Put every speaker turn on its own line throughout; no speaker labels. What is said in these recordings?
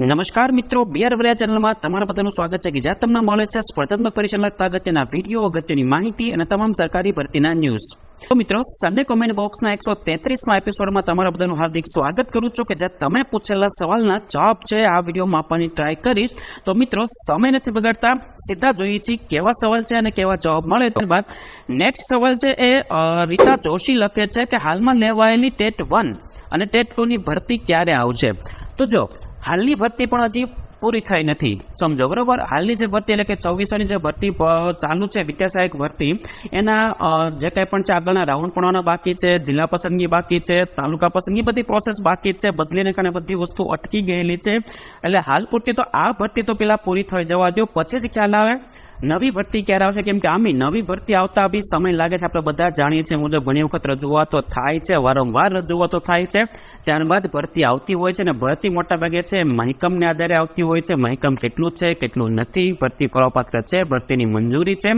નમસ્કાર મિત્રો, બીઆર વરિયા ચેનલમાં તમારા બધાનું સ્વાગત છે કે જ્યાં તમને મળે છે સ્પર્ધાત્મક પરીક્ષા લગતા અગત્યના વિડીયો, અગત્યની માહિતી અને તમામ સરકારી ભરતીના ન્યૂઝ. તો મિત્રો, સન્ડે કોમેન્ટ બોક્સના 133મા એપિસોડમાં તમારા બધાનું હાર્દિક સ્વાગત કરું છું કે જ્યાં તમે પૂછેલા સવાલના જવાબ છે આ વિડીયોમાં આપવાની ટ્રાય કરીશ. તો મિત્રો, સમય નથી બગાડતા, સીધા જોઈએ છીએ કેવા સવાલ છે અને કેવા જવાબ મળે. ત્યારબાદ નેક્સ્ટ સવાલ છે એ રીતા જોશી લખે છે કે હાલમાં લેવાયેલી ટેટ 1 અને ટેટ 2ની ભરતી ક્યારે આવશે? તો જો હાલની ભરતી પણ હજી પૂરી થઈ નથી, સમજો બરોબર. હાલની જે ભરતી એટલે કે 2400ની જે ભરતી ચાલુ છે, વિદ્યા સહાયક ભરતી, એના જે કંઈ પણ છે આગળના રાઉન્ડ પડવાના બાકી છે, જિલ્લા પસંદગી બાકી છે, તાલુકા પસંદગી, બધી પ્રોસેસ બાકી છે. બદલીને કારણે બધી વસ્તુ અટકી ગયેલી છે. એટલે હાલ પૂરતી તો આ ભરતી તો પેલા પૂરી થઈ જવા દો, પછી જ ખ્યાલ આવે નવી ભરતી ક્યારે આવશે. કેમ કે આમી નવી ભરતી આવતા બી સમય લાગે છે. આપણે બધા જાણીએ છીએ મુજબ ઘણી વખત રજૂઆતો થાય છે, વારંવાર રજૂઆતો થાય છે, ત્યારબાદ ભરતી આવતી હોય છે. અને ભરતી મોટાભાગે છે મહેકમને આધારે આવતી હોય છે. મહેકમ કેટલું છે, કેટલું નથી, ભરતી કરવાપાત્ર છે, ભરતીની મંજૂરી છે,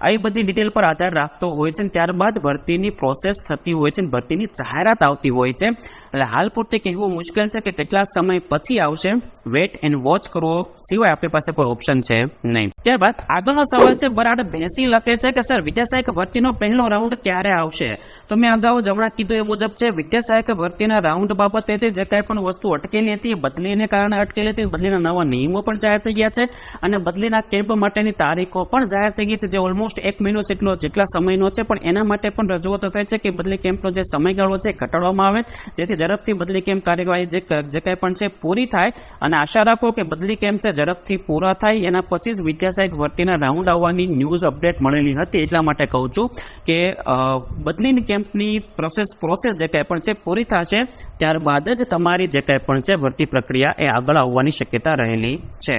આવી બધી ડિટેલ પર આધાર રાખતો હોય છે. ત્યારબાદ ભરતીની પ્રોસેસ થતી હોય છે, ભરતીની જાહેરાત આવતી હોય છે. એટલે હાલ પૂરતી કહેવું મુશ્કેલ છે કે કેટલા સમય પછી આવશે. વેટ એન્ડ વોચ કરવો સિવાય આપણી પાસે કોઈ ઓપ્શન છે નહીં. ત્યારબાદ આગળનો સવાલ છે, બરાડ ભેંસી લખે છે કે સર, વિદ્યા સહાયક ભરતીનો પહેલો રાઉન્ડ ક્યારે આવશે? તો મેં અગાઉ જમણા કીધું એ મુજબ છે, વિદ્યા સહાયક ભરતીના રાઉન્ડ બાબતે છે જે કાંઈ પણ વસ્તુ અટકેલી હતી, બદલીને કારણે અટકેલી હતી, બદલીના નવા નિયમો પણ જાહેર થઈ ગયા છે અને બદલીના કેમ્પ માટેની તારીખો પણ જાહેર થઈ ગઈ છે, જે ઓલમોસ્ટ 1 મહિનો જેટલા સમયનો છે. પણ એના માટે પણ રજૂઆતો થાય છે કે બદલી કેમ્પનો જે સમયગાળો છે ઘટાડવામાં આવે, જેથી ઝડપથી બદલી કેમ્પ કાર્યવાહી જે કાંઈ પણ છે પૂરી થાય. અને આશા રાખો કે બદલી કેમ્પ છે ઝડપથી પૂરા થાય, એના પછી જ વિદ્યા સહાયક ભરતીના રાઉન્ડ આવવાની ન્યૂઝ અપડેટ મળેલી હતી. એટલા માટે કહું છું કે બદલીની કેમ્પની પ્રોસેસ જે કાંઈ પણ છે પૂરી થશે, ત્યારબાદ જ તમારી જે કાંઈ પણ છે ભરતી પ્રક્રિયા એ આગળ આવવાની શક્યતા રહેલી છે.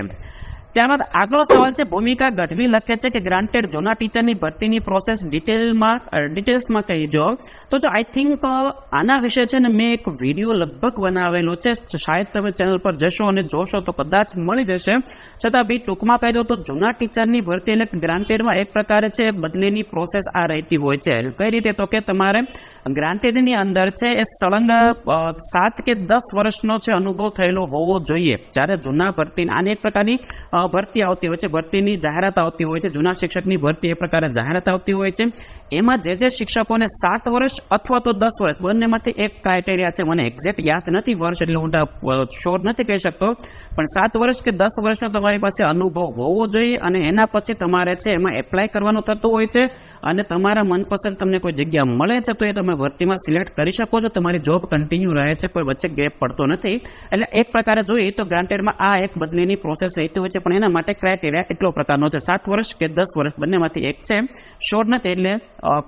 ત્યારબાદ આગળનો સવાલ છે, ભૂમિકા ગઢવી લખે છે કે ગ્રાન્ટેડ જૂના ટીચરની ભરતીની પ્રોસેસ ડિટેલ્સમાં કહીજો. તો જો આઈ થિંક આના વિશે છે ને મેં એક વિડીયો લગભગ બનાવેલો છે, શાયદ તમે ચેનલ પર જશો અને જોશો તો કદાચ મળી જશે. છતાં બી ટૂંકમાં કહી દો તો જૂના ટીચરની ભરતી એટલે ગ્રાન્ટેડમાં એક પ્રકારે છે બદલીની પ્રોસેસ આ રહેતી હોય છે. કઈ રીતે? તો કે તમારે ગ્રાન્ટેડની અંદર છે એ સળંગ 7 કે 10 વર્ષનો છે અનુભવ થયેલો હોવો જોઈએ. જ્યારે જૂના ભરતી આની એક પ્રકારની ભરતી આવતી હોય છે, ભરતીની જાહેરાત આવતી હોય છે, જૂના શિક્ષકની ભરતી એ પ્રકારે જાહેરાત આવતી હોય છે. એમાં જે શિક્ષકોને 7 વર્ષ અથવા તો 10 વર્ષ બંનેમાંથી એક ક્રાઇટેરિયા છે, મને એક્ઝેક્ટ યાદ નથી વર્ષ, એટલે હું શ્યોર નથી કહી શકતો, પણ 7 વર્ષ કે 10 વર્ષનો તમારી પાસે અનુભવ હોવો જોઈએ. અને એના પછી તમારે છે એમાં એપ્લાય કરવાનું થતું હોય છે. અને તમારા મનપસંદ તમને કોઈ જગ્યા મળે છે તો એ તમે ભરતીમાં સિલેક્ટ કરી શકો છો. તમારી જોબ કન્ટિન્યુ રહે છે, કોઈ વચ્ચે ગેપ પડતો નથી. એટલે એક પ્રકારે જોઈએ તો ગ્રાન્ટેડમાં આ એક બદલીની પ્રોસેસ રહેતી હોય છે. પણ એના માટે ક્રાઇટેરિયા કેટલો પ્રકારનો છે, 7 વર્ષ કે 10 વર્ષ બંનેમાંથી એક છે, શ્યોર નથી. એટલે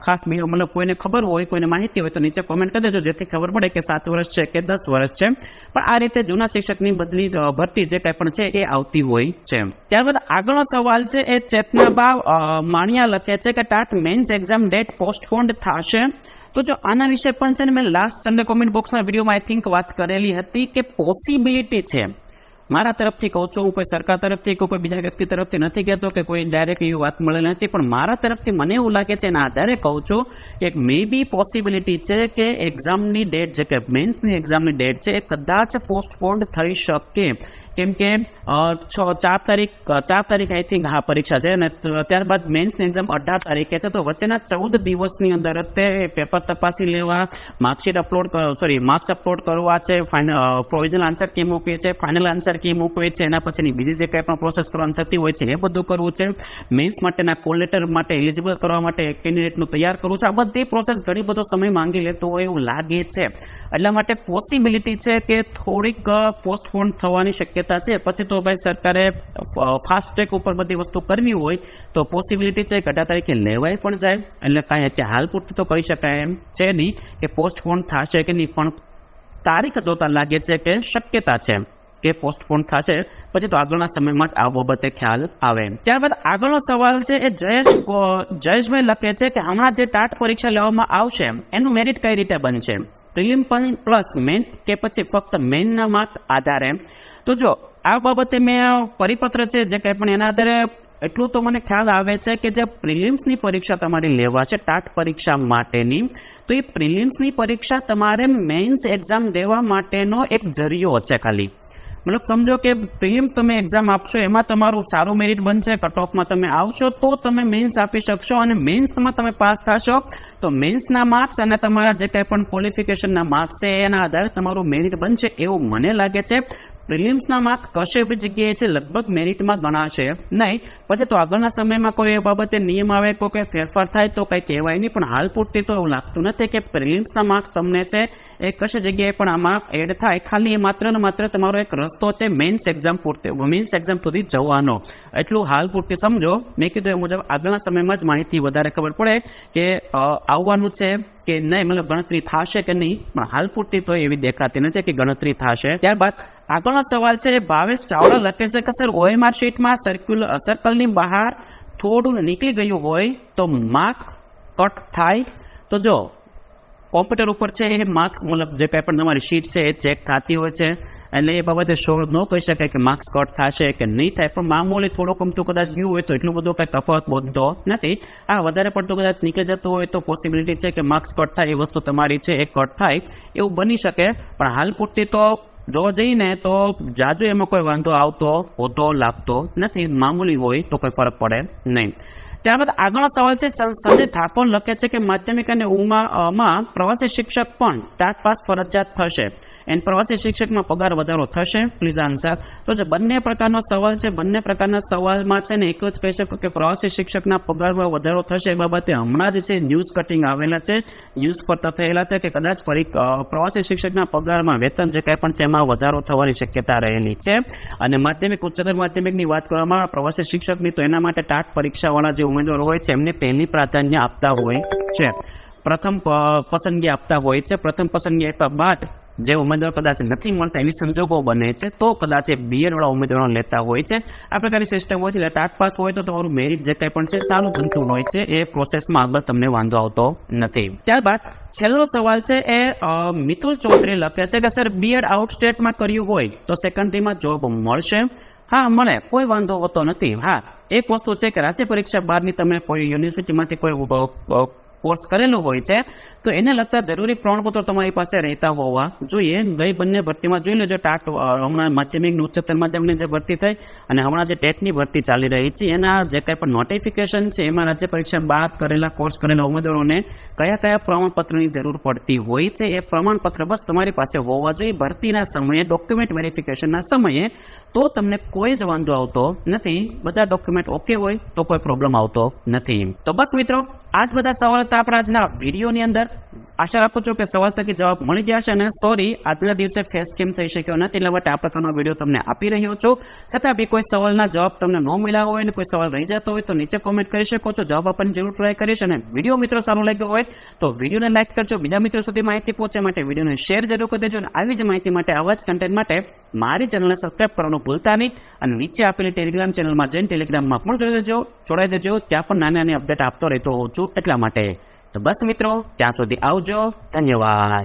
ખાસ મતલબ કોઈને ખબર હોય, કોઈને માહિતી હોય તો નીચે કોમેન્ટ કરી દેજો, જેથી ખબર પડે કે 7 વર્ષ છે કે 10 વર્ષ છે. પણ આ રીતે જૂના શિક્ષકની બદલી ભરતી જે કાંઈ પણ છે એ આવતી હોય છે. ત્યારબાદ આગળનો સવાલ છે એ ચેતનાબા માણિયા લખે છે કે TAT men's exam date postponed થશે. તો જો આના વિશે પણ છે ને મેં લાસ્ટ સન્ડે કોમેન્ટ બોક્સના વિડીયોમાં આઈ થિંક વાત કરેલી હતી કે પોસિબિલિટી છે. મારા તરફથી કહું છું, હું કોઈ સરકાર તરફથી કે કોઈ બીજા વ્યક્તિ તરફથી નથી કહેતો કે કોઈ ડાયરેક્ટ એવી વાત મળેલી નથી, પણ મારા તરફથી મને એવું લાગે છે એના આધારે કહું છું કે મે બી પોસિબિલિટી છે કે એક્ઝામની ડેટ જે કે મેન્સની એક્ઝામની ડેટ છે એ કદાચ પોસ્ટપોન્ડ થઈ શકે. કેમ કે 4 તારીખ આઈ થિંક હા પરીક્ષા છે, અને ત્યારબાદ મેન્સની એક્ઝામ 18 તારીખે છે. તો વચ્ચેના 14 દિવસની અંદર તે પેપર તપાસી લેવા, માર્ક્સ અપલોડ કરવા છે, પ્રોવિઝનલ આન્સર કી મૂકવી છે, ફાઇનલ આન્સર કી મૂકવી છે, એના પછીની બીજી જે કંઈ પણ પ્રોસેસ કરવાની થતી હોય છે એ બધું કરવું છે. મેન્સ માટેના કોલ લેટર માટે એલિજિબલ કરવા માટે કેન્ડિડેટનું તૈયાર કરવું છે. આ બધી પ્રોસેસ ઘણી બધો સમય માંગી લેતો હોય એવું લાગે છે. એટલા માટે પોસિબિલિટી છે કે થોડીક પોસ્ટપોન થવાની શક્યતા છે. પછી તો ભાઈ સરકારે ફાસ્ટ ટ્રેક ઉપર બધી વસ્તુ કરવી હોય તો પોસિબિલિટી છે કે 18 તારીખે લેવાય પણ જાય. એટલે કાંઈ અત્યારે હાલ પૂરતી તો કહી શકાય એમ છે નહીં કે પોસ્ટપોન થશે કે નહીં, પણ તારીખ જોતા લાગે છે કે શક્યતા છે કે પોસ્ટપોન થશે. પછી તો આગળના સમયમાં જ આ બાબતે ખ્યાલ આવે. ત્યારબાદ આગળનો સવાલ છે એ જયેશભાઈ લખે છે કે હમણાં જે ટાટ પરીક્ષા લેવામાં આવશે એનું મેરિટ કઈ રીતે બનશે? પ્રિલિમ પ્લસ મેન કે પછી ફક્ત મેનના માર્ક આધારે? તો જો આ બાબતે મેં પરિપત્ર છે જે કંઈ પણ એના આધારે એટલું તો મને ખ્યાલ આવે છે કે જે પ્રિલિમ્સની પરીક્ષા તમારી લેવા છે ટાટ પરીક્ષા માટેની, તો એ પ્રિલિમ્સની પરીક્ષા તમારે મેન્સ એક્ઝામ દેવા માટેનો એક જરિયો છે ખાલી. મતલબ સમજો કે પ્રિલિમ્સ તમે એક્ઝામ આપશો, એમાં તમારું સારું મેરિટ બનશે, કટ ઓફમાં તમે આવશો તો તમે મેન્સ આપી શકશો, અને મેન્સમાં તમે પાસ થશો તો મેન્સના માર્ક્સ અને તમારા જે કંઈ પણ ક્વોલિફિકેશનના માર્ક્સ છે એના આધારે તમારું મેરિટ બનશે એવું મને લાગે છે. પ્રિલિમ્સના માર્ક્સ કશે બી જગ્યાએ છે લગભગ મેરિટમાં ગણાશે નહીં. પછી તો આગળના સમયમાં કોઈ એ બાબતે નિયમ આવે, કોઈ ફેરફાર થાય તો કંઈ કહેવાય નહીં, પણ હાલ પૂરતી તો એવું લાગતું નથી કે પ્રિલિમ્સના માર્ક્સ તમને છે એ કશે જગ્યાએ પણ આમાં એડ થાય. ખાલી એ માત્ર ને માત્ર તમારો એક રસ્તો છે મેન્સ એક્ઝામ સુધી જવાનો, એટલું હાલ પૂરતી સમજો. મેં કીધું એ મુજબ આગળના સમયમાં જ માહિતી વધારે ખબર પડે કે આવવાનું છે કે નહીં, મતલબ ગણતરી થશે કે નહીં, પણ હાલ પૂરતી તો એવી દેખાતી નથી કે ગણતરી થશે. ત્યારબાદ આગળનો સવાલ છે, ભાવેશ ચાવડા લખે છે કે સર OMR શીટમાં સર્કલની બહાર થોડું નીકળી ગયું હોય તો માર્ક કટ થાય? તો જો કોમ્પ્યુટર ઉપર છે એ માર્ક્સ મતલબ જે કંઈ પણ તમારી શીટ છે એ ચેક થતી હોય છે, એટલે એ બાબતે શોર ન કહી શકાય કે માર્ક્સ કટ થશે કે નહીં થાય, પણ મામૂલી થોડુંક અમતું કદાચ ગયું હોય તો એટલું બધું કંઈ તફાવત બનતો નથી. વધારે પડતું કદાચ નીકળી જતું હોય તો પોસિબિલિટી છે કે માર્ક્સ કટ થાય, એ વસ્તુ તમારી છે એ કટ થાય એવું બની શકે, પણ હાલ પૂરતી તો જોવા જઈને તો જાજુ એમાં કોઈ વાંધો આવતો હોતો લાગતો નથી, મામૂલી હોય તો કોઈ ફરક પડે નહીં. ત્યારબાદ આગળનો સવાલ છે, સંજય ઠાકોર લખે છે કે માધ્યમિક અને ઉમાં પ્રવાસી શિક્ષક પણ ટાટ પાસ ફરજિયાત થશે, એન્ડ પ્રવાસી શિક્ષકમાં પગાર વધારો થશે? Please answer. તો જે બંને પ્રકારનો સવાલ છે, બંને પ્રકારના સવાલમાં છે ને એક જ કહી શકો કે પ્રવાસી શિક્ષકના પગારમાં વધારો થશે. એ બાબતે હમણાં જ છે ન્યૂઝ કટિંગ આવેલા છે, ન્યૂઝ પર થયેલા છે કે કદાચ ફરી પ્રવાસી શિક્ષકના પગારમાં વેતન જે કંઈ પણ છે એમાં વધારો થવાની શક્યતા રહેલી છે. અને માધ્યમિક ઉચ્ચતર માધ્યમિકની વાત કરવામાં આવે પ્રવાસી શિક્ષકની, તો એના માટે ટાટ પરીક્ષાવાળા જે ઉમેદવારો હોય છે એમને પહેલી પ્રાધાન્ય આપતા હોય છે, પ્રથમ પસંદગી આપતા હોય છે. પ્રથમ પસંદગી આપ્યા બાદ જે ઉમેદવાર કદાચ નથી મળતા એવી સંજોગો બને છે તો કદાચ એ BEd-વાળા ઉમેદવારો લેતા હોય છે. આ પ્રકારની સિસ્ટમ હોય છે. એટલે ટાટ પાસ હોય તો તમારું મેરિટ જે કંઈ પણ છે ચાલુ બનતું હોય છે, એ પ્રોસેસમાં આગળ તમને વાંધો આવતો નથી. ત્યારબાદ છેલ્લો સવાલ છે એ મિતુલ ચૌધરી લખે છે કે સર BEd આઉટ સ્ટેટમાં કર્યું હોય તો સેકન્ડરીમાં જોબ મળશે? હા, મળે, કોઈ વાંધો હોતો નથી. હા, એક વસ્તુ છે કે રાજ્ય પરીક્ષા બહારની તમે કોઈ યુનિવર્સિટીમાંથી કોઈ કોર્સ કરેલો હોય છે તો એને લગતા જરૂરી પ્રમાણપત્રો તમારી પાસે રહેતા હોવા જોઈએ. ગઈ બંને ભરતીમાં જોઈ લેજો, ટાટ હમણાં માધ્યમિક ઉચ્ચતર માધ્યમિકની જે ભરતી થઈ અને હમણાં જે ટેટની ભરતી ચાલી રહી છે એના જે કંઈ પણ નોટિફિકેશન છે એમાં રાજ્ય પરીક્ષા બાદ કરેલા કોર્સ કરેલા ઉમેદવારોને કયા કયા પ્રમાણપત્રની જરૂર પડતી હોય છે એ પ્રમાણપત્ર બસ તમારી પાસે હોવા જોઈએ ભરતીના સમયે, ડોક્યુમેન્ટ વેરિફિકેશનના સમયે, તો તમને કોઈ જ વાંધો આવતો નથી. બધા ડોક્યુમેન્ટ ઓકે હોય તો કોઈ પ્રોબ્લેમ આવતો નથી. તો બસ મિત્રો, આ જ બધા સવાલ હતા આપણા આજના વિડીયોની અંદર. આશા રાખું છું કે સવાલ થકી જવાબ મળી ગયા છે. અને સોરી, આજના દિવસે ફેસ કેમ થઈ શક્યો નથી એટલે માટે આ પ્રકારનો વિડીયો તમને આપી રહ્યો છું. છતાં બી કોઈ સવાલના જવાબ તમને ન મળ્યા હોય અને કોઈ સવાલ રહી જતો હોય તો નીચે કોમેન્ટ કરી શકો છો, જવાબ આપવાની જરૂર ટ્રાય કરીશ. અને વિડીયો મિત્રો સારો લાગ્યો હોય તો વિડીયોને લાઈક કરજો, બીજા મિત્રો સુધી માહિતી પહોંચે માટે વિડીયોને શેર જરૂર કરી દેજો. અને આવી જ માહિતી માટે, આવા જ કન્ટેન્ટ માટે મારી ચેનલને સબસ્ક્રાઈબ કરવાનું ભૂલતા નહીં. અને નીચે આપેલી ટેલિગ્રામ ચેનલમાં જઈને ટેલિગ્રામમાં પણ જોડાઈ દેજો, ત્યાં પણ નાની નાની અપડેટ આપતો રહેતો હોઉં છું એટલા માટે. તો બસ મિત્રો, ત્યાં સુધી આવજો, ધન્યવાદ.